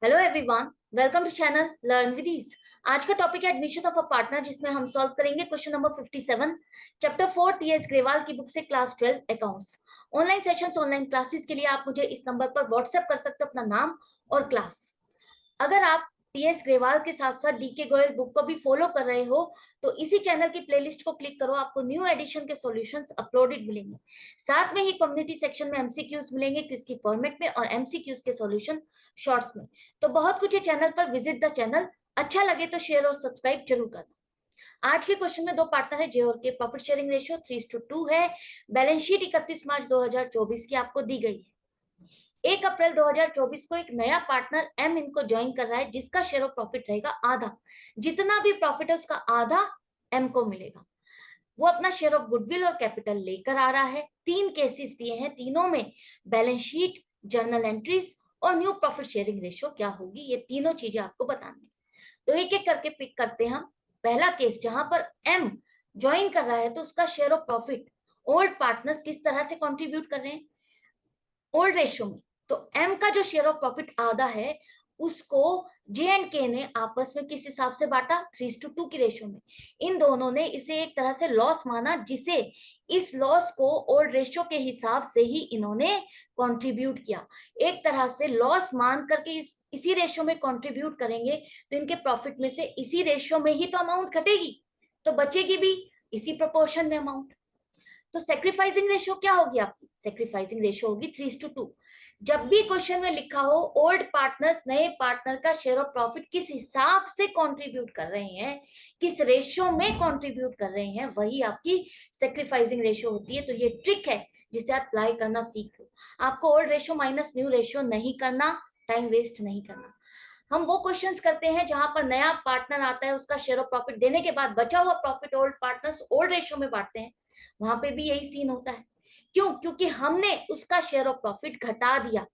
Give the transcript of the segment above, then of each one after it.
Hello everyone, welcome to channel learn with ease. आज का topic है एडमिशन ऑफ अ पार्टनर, जिसमें हम सॉल्व करेंगे question number 57 chapter 4 TS Grewal की बुक से class 12 accounts. Online sessions, online classes के लिए आप मुझे इस नंबर पर व्हाट्सएप कर सकते हो अपना नाम और क्लास। अगर आप टीएस ग्रेवाल के साथ साथ डीके गोयल बुक को भी फॉलो कर रहे हो तो इसी चैनल की प्लेलिस्ट को क्लिक करो, आपको न्यू एडिशन के सॉल्यूशंस अपलोडेड मिलेंगे। साथ में ही कम्युनिटी सेक्शन में एमसीक्यूज मिलेंगे, क्विज की फॉर्मेट में, और एमसीक्यूज के सॉल्यूशन शॉर्ट्स में। तो बहुत कुछ है चैनल पर, विजिट द चैनल। अच्छा लगे तो शेयर और सब्सक्राइब जरूर करना। आज के क्वेश्चन में दो पार्टनर है, जे और के। प्रॉफिट शेयरिंग रेशियो 3:2 है। बैलेंस शीट 31 मार्च 2024 की आपको दी गई है। 1 अप्रैल 2024 को एक नया पार्टनर एम इनको ज्वाइन कर रहा है, जिसका शेयर ऑफ प्रॉफिट रहेगा आधा। जितना भी प्रॉफिट है उसका आधा एम को मिलेगा। वो अपना शेयर ऑफ गुडविल और कैपिटल लेकर आ रहा है। 3 केसेस दिए हैं, तीनों में बैलेंस शीट, जर्नल एंट्रीज और न्यू प्रॉफिट शेयरिंग रेशियो क्या होगी, ये तीनों चीजें आपको बतानी है। तो एक एक करके पिक करते हैं हम। पहला केस, जहां पर एम ज्वाइन कर रहा है तो उसका share of profit old partners किस तरह से कंट्रीब्यूट कर रहे हैं ओल्ड रेशियो में। तो एम का जो शेयर ऑफ प्रॉफिट आधा है उसको जे एंड के ने आपस में किस हिसाब से बांटा, 3:2 की रेशियो में। इन दोनों ने इसे एक तरह से लॉस माना, जिसे इस लॉस को ओल्ड रेशियो के हिसाब से ही इन्होंने कंट्रीब्यूट किया। एक तरह से लॉस मान करके इसी रेशियो में कंट्रीब्यूट करेंगे तो इनके प्रॉफिट में से इसी रेशियो में ही तो अमाउंट घटेगी, तो बचेगी भी इसी प्रोपोर्शन में अमाउंट। तो सेक्रीफाइसिंग रेशियो क्या होगी आपकी? सेक्रीफाइसिंग रेशियो होगी 3:2। जब भी क्वेश्चन में लिखा हो ओल्ड पार्टनर्स नए पार्टनर का शेयर ऑफ प्रॉफिट किस हिसाब से कंट्रीब्यूट कर रहे हैं, किस रेशियो में कंट्रीब्यूट कर रहे हैं, वही आपकी सेक्रीफाइसिंग रेशियो होती है। तो ये ट्रिक है जिसे आप अप्लाई करना सीख लो। आपको old ratio minus new ratio नहीं करना, टाइम वेस्ट नहीं करना। हम वो क्वेश्चंस करते हैं जहां पर नया पार्टनर आता है, उसका शेयर ऑफ प्रॉफिट देने के बाद बचा हुआ profit old partners old ratio में बांटते हैं। वहां पे भी यही सीन होता है। क्यों? क्योंकि हमने उसका शेयर ऑफ प्रॉफिट घटा दिया,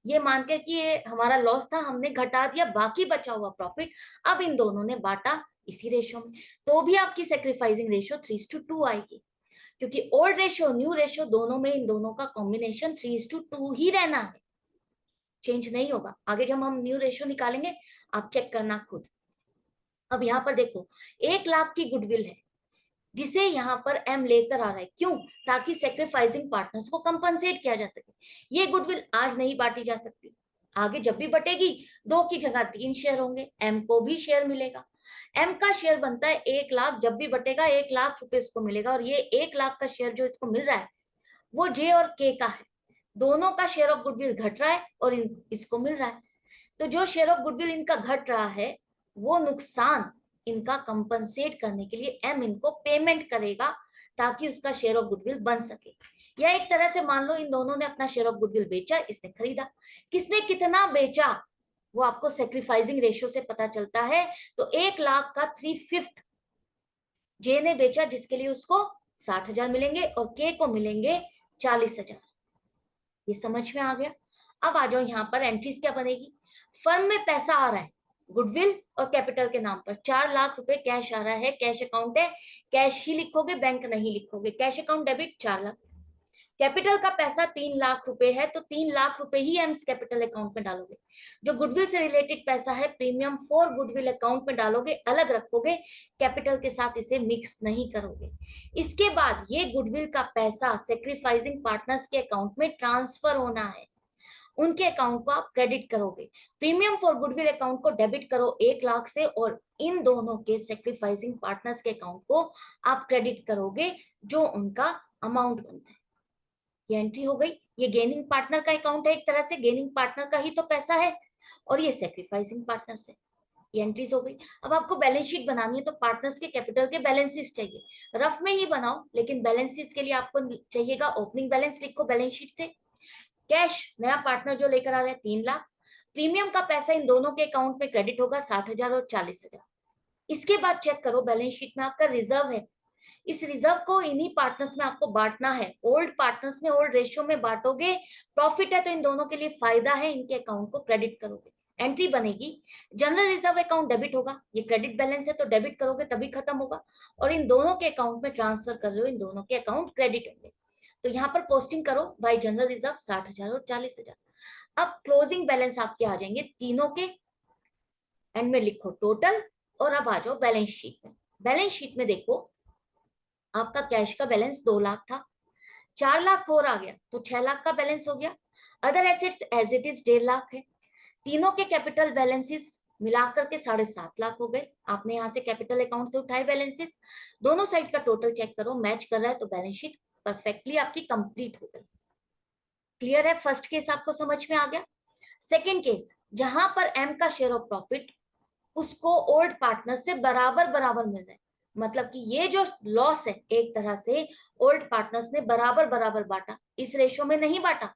ये मान के कि ये हमारा लॉस था, हमने घटा दिया, बाकी बचा हुआ प्रॉफिट अब इन दोनों ने बांटा इसी रेशियो में। तो भी आपकी सेक्रीफाइसिंग रेशियो 3:2 आएगी, क्योंकि ओल्ड रेशियो न्यू रेशियो दोनों में इन दोनों का कॉम्बिनेशन 3:2 ही रहना है, चेंज नहीं होगा। आगे जब हम न्यू रेशियो निकालेंगे आप चेक करना खुद। अब यहाँ पर देखो, 1 लाख की गुडविल है जिसे यहाँ पर एम लेकर आ रहा है। क्यों? ताकि सेक्रीफाइसिंग पार्टनर्स को कंपनसेट किया जा सके। ये गुडविल आज नहीं बांटी जा सकती, आगे जब भी बटेगी 2 की जगह 3 शेयर होंगे, एम को भी शेयर मिलेगा। एम का शेयर बनता है 1 लाख, जब भी बटेगा 1 लाख रुपए इसको मिलेगा। और ये 1 लाख का शेयर जो इसको मिल रहा है वो जे और के का है। दोनों का शेयर ऑफ गुडविल घट रहा है और इसको मिल रहा है। तो जो शेयर ऑफ गुडविल इनका घट रहा है वो नुकसान इनका कंपनसेट करने के लिए एम इनको पेमेंट करेगा, ताकि उसका शेयर ऑफ गुडविल बन सके। या एक तरह से मान लो इन दोनों ने अपना शेयर ऑफ गुडविल बेचा, इसने खरीदा। किसने कितना बेचा वो आपको सेक्रीफाइसिंग रेशियो से पता चलता है। तो 1 लाख का 3/5 जे ने बेचा, जिसके लिए उसको 60,000 मिलेंगे और के को मिलेंगे 40,000। ये समझ में आ गया? अब आ जाओ, यहाँ पर एंट्रीज क्या बनेगी। फर्म में पैसा आ रहा है गुडविल और कैपिटल के नाम पर, 4 लाख रुपए कैश आ रहा है, कैश अकाउंट है, कैश ही लिखोगे, बैंक नहीं लिखोगे। Cash account debit 4 lakh. Capital का पैसा 3 लाख रुपए है, तो 3 लाख रुपए ही एम्स कैपिटल अकाउंट में डालोगे। जो गुडविल से रिलेटेड पैसा है प्रीमियम फॉर गुडविल अकाउंट में डालोगे, अलग रखोगे, कैपिटल के साथ इसे मिक्स नहीं करोगे। इसके बाद ये गुडविल का पैसा सेक्रीफाइसिंग पार्टनर्स के अकाउंट में ट्रांसफर होना है, उनके अकाउंट को आप क्रेडिट करोगे। प्रीमियम फॉर गुडविल अकाउंट को डेबिट करो 1 लाख से, और इन दोनों के सेक्रीफाइसिंग पार्टनर्स के अकाउंट को आप क्रेडिट करोगे जो उनका अमाउंट बनता है। ये एंट्री हो गई। ये गेनिंग पार्टनर का अकाउंट है, एक तरह से गेनिंग पार्टनर का ही तो पैसा है, और ये सेक्रीफाइसिंग पार्टनर से ये एंट्रीज हो गई। अब आपको बैलेंस शीट बनानी है तो पार्टनर्स के कैपिटल के बैलेंसेस चाहिए। रफ में ही बनाओ, लेकिन बैलेंसेस के लिए आपको चाहिएगा ओपनिंग बैलेंस, लिखो बैलेंस शीट से। कैश नया पार्टनर जो लेकर आ रहा है 3 लाख। प्रीमियम का पैसा इन दोनों के अकाउंट में क्रेडिट होगा 60,000 और 40,000। इसके बाद चेक करो बैलेंस शीट में आपका रिजर्व है। इस रिजर्व को इन्हीं पार्टनर्स में आपको बांटना है, ओल्ड पार्टनर्स में ओल्ड रेशियो में बांटोगे। प्रॉफिट है तो इन दोनों के लिए फायदा है, इनके अकाउंट को क्रेडिट करोगे। एंट्री बनेगी, जनरल रिजर्व अकाउंट डेबिट होगा, ये क्रेडिट बैलेंस है तो डेबिट करोगे तभी खत्म होगा, और इन दोनों के अकाउंट में ट्रांसफर कर रहे हो, इन दोनों के अकाउंट क्रेडिट होंगे। तो यहाँ पर पोस्टिंग करो बाय जनरल रिजर्व 60,000 और 40,000। अब क्लोजिंग बैलेंस आपके आ जाएंगे तीनों के, एंड में लिखो टोटल, और अब आ जाओ बैलेंस शीट में। बैलेंस शीट में देखो आपका कैश का बैलेंस 2 लाख था, 4 लाख और आ गया तो 6 लाख का बैलेंस हो गया। Other assets as it is 1.5 lakh है। तीनों के कैपिटल बैलेंसेस मिलाकर के 7.5 लाख हो गए। आपने यहाँ से कैपिटल अकाउंट से उठाए बैलेंसेस, दोनों साइड का टोटल चेक करो, मैच कर रहा है तो बैलेंस शीट परफेक्टली आपकी कंप्लीट हो गई। क्लियर है? फर्स्ट केस आपको समझ में आ गया। सेकेंड केस, जहां पर एम का शेयर ऑफ प्रॉफिट उसको ओल्ड पार्टनर से बराबर बराबर मिल रहा है, मतलब कि ये जो लॉस है एक तरह से ओल्ड पार्टनर्स ने बराबर बराबर बांटा, इस रेशो में नहीं बांटा।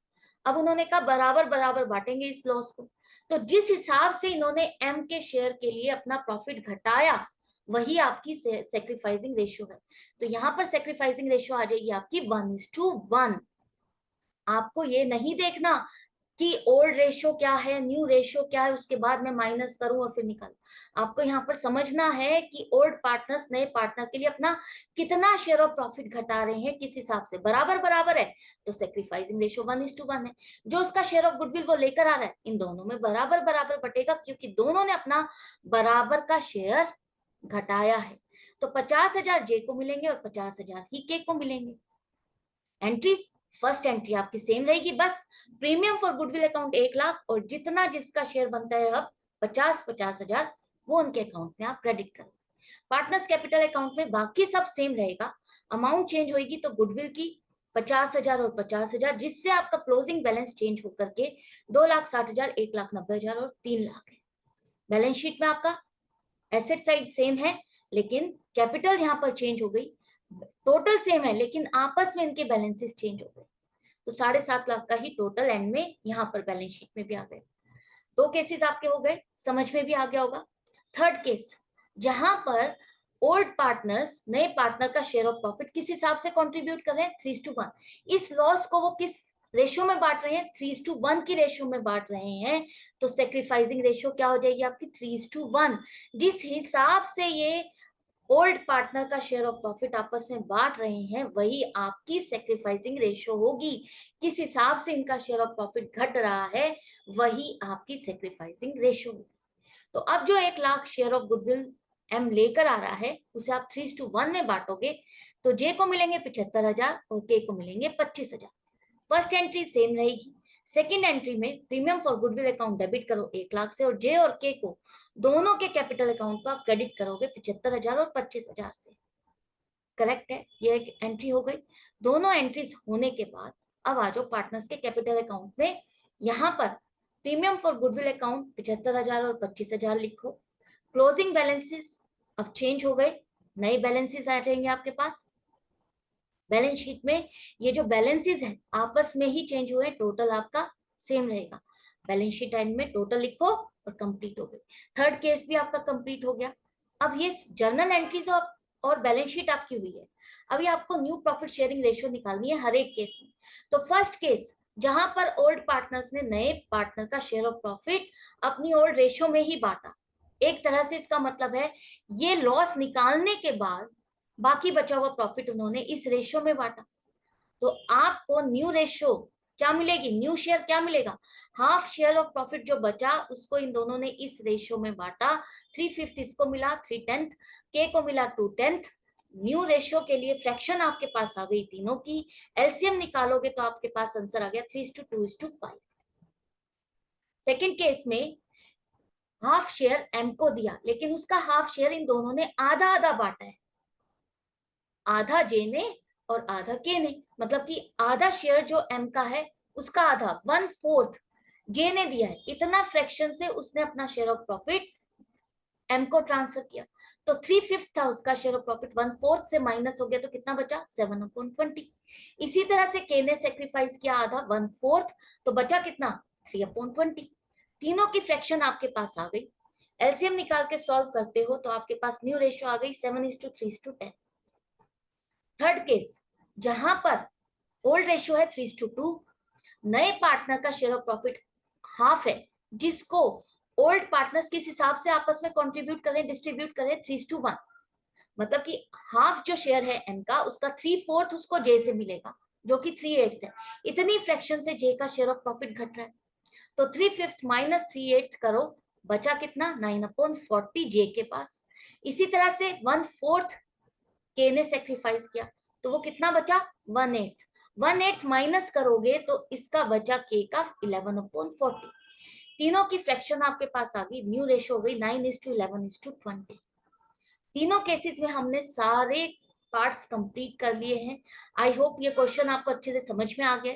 अब उन्होंने कहा बराबर बराबर बांटेंगे इस लॉस को, तो जिस हिसाब से इन्होंने एम के शेयर के लिए अपना प्रॉफिट घटाया वही आपकी सेक्रीफाइसिंग रेशियो है। तो यहाँ पर सेक्रीफाइसिंग रेशियो आ जाएगी आपकी 1:1। आपको ये नहीं देखना कि ओल्ड रेशियो क्या है, न्यू रेशियो क्या है, उसके बाद मैं माइनस करूं और फिर निकालूं। आपको यहाँ पर समझना है कि ओल्ड पार्टनर्स नए पार्टनर के लिए अपना कितना शेयर ऑफ प्रॉफिट घटा रहे हैं, किस हिसाब से। बराबर बराबर है तो सेक्रीफाइसिंग रेशियो 1:1 है। जो उसका शेयर ऑफ गुडविल वो लेकर आ रहा है, इन दोनों में बराबर बराबर बटेगा, क्योंकि दोनों ने अपना बराबर का शेयर घटाया है। तो 50,000 जे को मिलेंगे और 50,000 ही के को मिलेंगे। एंट्रीज, फर्स्ट एंट्री आपकी सेम रहेगी, बस premium for goodwill account 1 lakh और जितना जिसका शेयर बनता है अब 50,000 वो उनके अकाउंट में आप क्रेडिट करें। पार्टनर्स कैपिटल अकाउंट में बाकी सब सेम रहेगा, अमाउंट चेंज होगी तो गुडविल की 50,000 और 50,000, जिससे आपका क्लोजिंग बैलेंस चेंज होकर के 2,60,000, 1,90,000 और 3 लाख है। बैलेंस शीट में आपका एसेट साइड सेम है, लेकिन कैपिटल यहाँ पर चेंज हो गई। टोटल सेम है लेकिन आपस में इनके बैलेंसेस चेंज हो गए, तो 7.5 लाख का ही टोटल एंड में यहाँ पर बैलेंस शीट में भी आ गए। 2 केसेस आपके हो गए, समझ में भी आ गया होगा। थर्ड केस, जहां पर ओल्ड पार्टनर्स नए पार्टनर का शेयर ऑफ प्रॉफिट किस हिसाब से कंट्रीब्यूट कर रहे हैं, 3:1। इस लॉस को वो किस रेशियो में बांट रहे हैं, 3:1 की रेशियो में बांट रहे हैं। तो सेक्रीफाइसिंग रेशियो क्या हो जाएगी आपकी, 3:1। जिस हिसाब से ये ओल्ड पार्टनर का शेयर ऑफ प्रॉफिट आपस में बांट रहे हैं वही आपकी सेक्रीफाइसिंग रेशियो होगी। किस हिसाब से इनका शेयर ऑफ प्रॉफिट घट रहा है वही आपकी सेक्रीफाइसिंग रेशियो होगी। तो अब जो 1 lakh share of goodwill M लेकर आ रहा है उसे आप 3:1 में बांटोगे तो जे को मिलेंगे 75,000 और के को मिलेंगे 25,000। फर्स्ट एंट्री सेम रहेगी। सेकेंड एंट्री में premium for goodwill account debit करो 1 लाख से और जे और के को दोनों के कैपिटल अकाउंट को आप क्रेडिट करोगे 75,000 और 25,000 से। करेक्ट है, ये एक एंट्री हो गई। दोनों एंट्रीज होने के बाद अब आ जाओ पार्टनर्स के कैपिटल अकाउंट में। यहाँ पर प्रीमियम फॉर गुडविल अकाउंट 75,000 और 25,000 लिखो। क्लोजिंग बैलेंसेस अब चेंज हो गए, नए बैलेंसेस आ जाएंगे आपके पास। बैलेंस शीट में ये जो बैलेंसेस है आपस में ही चेंज हुए, टोटल आपका सेम रहेगा। बैलेंस शीट एंड में टोटल लिखो और कंप्लीट हो गई। थर्ड केस भी आपका कंप्लीट हो गया। अब ये जर्नल एंट्रीज और बैलेंस शीट आपकी हुई है। अभी आपको न्यू प्रॉफिट शेयरिंग रेशियो निकालनी है हर एक केस में। तो फर्स्ट केस, जहां पर ओल्ड पार्टनर्स ने नए पार्टनर का शेयर ऑफ प्रॉफिट अपनी ओल्ड रेशियो में ही बांटा, एक तरह से इसका मतलब है ये लॉस निकालने के बाद बाकी बचा हुआ प्रॉफिट उन्होंने इस रेशियो में बांटा। तो आपको न्यू रेशियो क्या मिलेगी, न्यू शेयर क्या मिलेगा, हाफ शेयर ऑफ प्रॉफिट जो बचा उसको इन दोनों ने इस रेशियो में बांटा। 3/5 इसको मिला, 3/10 के को मिला, 2/10। न्यू रेशियो के लिए फ्रैक्शन आपके पास आ गई तीनों की। एलसीएम निकालोगे तो आपके पास आंसर आ गया 3:2:5। सेकेंड केस में हाफ शेयर एम को दिया, लेकिन उसका हाफ शेयर इन दोनों ने आधा आधा बांटा है, आधा जे ने और आधा के ने। मतलब कि आधा शेयर जो एम का है उसका आधा 1/4 जे ने दिया है, इतना फ्रैक्शन से उसने अपना शेयर ऑफ प्रॉफिट एम को ट्रांसफर किया। तो 3/5 था उसका शेयर ऑफ प्रॉफिट, 1/4 से माइनस हो गया तो कितना बचा, 7/20। इसी तरह से के ने सेक्रीफाइस किया आधा, 1/4, तो बचा कितना, 3/20। तीनों की फ्रैक्शन आपके पास आ गई। एलसीएम निकाल के सॉल्व करते हो तो आपके पास न्यू रेशियो आ गई 7:3:10। थर्ड केस, जहां पर ओल्ड रेशियो है 3:2, नए पार्टनर का शेयर ऑफ प्रॉफिट हाफ है, जिसको ओल्ड पार्टनर्स किस हिसाब से आपस में कंट्रीब्यूट करें, डिस्ट्रीब्यूट करें, 3:1। मतलब कि हाफ जो शेयर है एम का उसका 3/4 उसको जे से मिलेगा, जो कि 3/8 है। इतनी फ्रैक्शन से जे का शेयर ऑफ प्रॉफिट घट रहा है, तो 3/5 माइनस 3/8 करो, बचा कितना 9/40 जे के पास। इसी तरह से 1/4 के ने सेक्रीफाइस किया, तो वो कितना बचा 1/8। 1/8 माइनस करोगे तो इसका बचा के का 11/40। तीनों की फ्रैक्शन आपके पास आ गई, न्यू रेशो हो गई 9:11:20। तीनों केसेस में हमने सारे पार्ट्स कंप्लीट कर लिए हैं। आई होप ये क्वेश्चन आपको अच्छे से समझ में आ गया।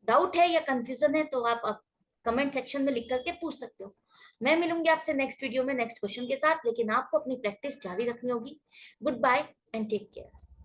डाउट है या कंफ्यूजन है तो आप कमेंट सेक्शन में लिख करके पूछ सकते हो। मैं मिलूंगी आपसे नेक्स्ट वीडियो में नेक्स्ट क्वेश्चन के साथ, लेकिन आपको अपनी प्रैक्टिस जारी रखनी होगी। Goodbye and take care.